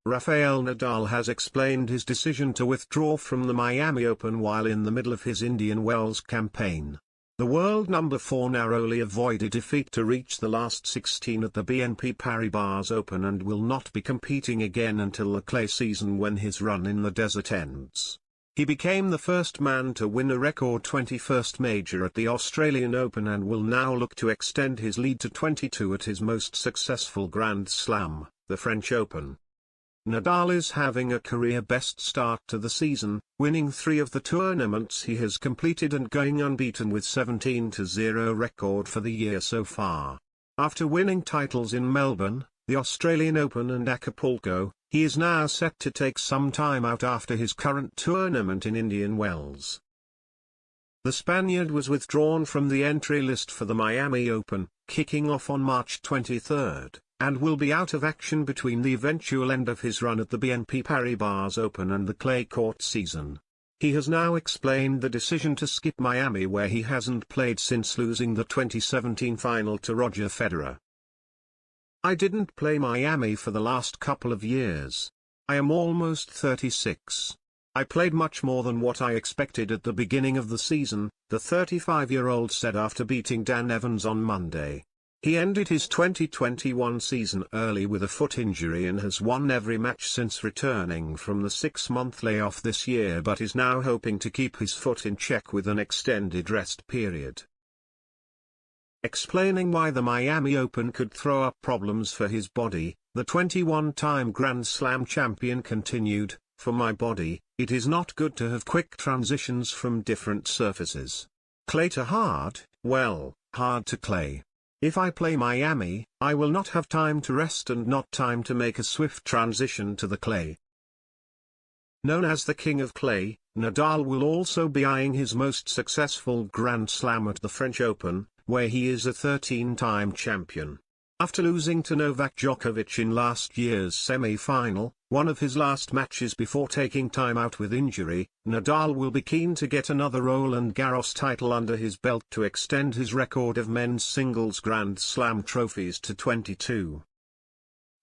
Rafael Nadal has explained his decision to withdraw from the Miami Open while in the middle of his Indian Wells campaign. The world number 4 narrowly avoided defeat to reach the last 16 at the BNP Paribas Open and will not be competing again until the clay season when his run in the desert ends. He became the first man to win a record 21st major at the Australian Open and will now look to extend his lead to 22 at his most successful Grand Slam, the French Open. Nadal is having a career-best start to the season, winning 3 of the tournaments he has completed and going unbeaten with 17-0 record for the year so far. After winning titles in Melbourne, the Australian Open and Acapulco, he is now set to take some time out after his current tournament in Indian Wells. The Spaniard was withdrawn from the entry list for the Miami Open, kicking off on March 23, and will be out of action between the eventual end of his run at the BNP Paribas Open and the clay court season. He has now explained the decision to skip Miami, where he hasn't played since losing the 2017 final to Roger Federer. "I didn't play Miami for the last couple of years. I am almost 36. I played much more than what I expected at the beginning of the season," the 35-year-old said after beating Dan Evans on Monday. He ended his 2021 season early with a foot injury and has won every match since returning from the 6-month layoff this year, but is now hoping to keep his foot in check with an extended rest period. Explaining why the Miami Open could throw up problems for his body, the 21-time Grand Slam champion continued, "For my body, it is not good to have quick transitions from different surfaces. Clay to hard, well, hard to clay. If I play Miami, I will not have time to rest and not time to make a swift transition to the clay." Known as the King of Clay, Nadal will also be eyeing his most successful Grand Slam at the French Open, where he is a 13-time champion. After losing to Novak Djokovic in last year's semi-final, one of his last matches before taking time out with injury, Nadal will be keen to get another Roland Garros title under his belt to extend his record of men's singles Grand Slam trophies to 22.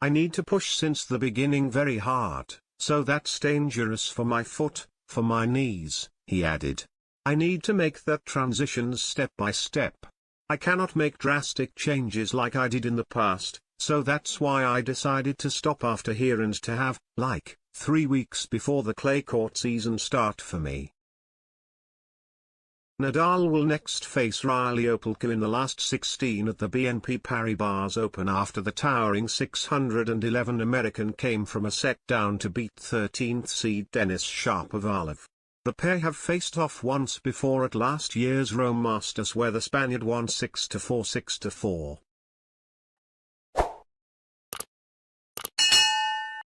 "I need to push since the beginning very hard, so that's dangerous for my foot, for my knees," he added. "I need to make that transition step by step. I cannot make drastic changes like I did in the past, so that's why I decided to stop after here and to have, 3 weeks before the clay court season start for me." Nadal will next face Rafael Nadal in the last 16 at the BNP Paribas Open after the towering 611 American came from a set down to beat 13th seed Denis Shapovalov. The pair have faced off once before at last year's Rome Masters, where the Spaniard won 6-4 6-4.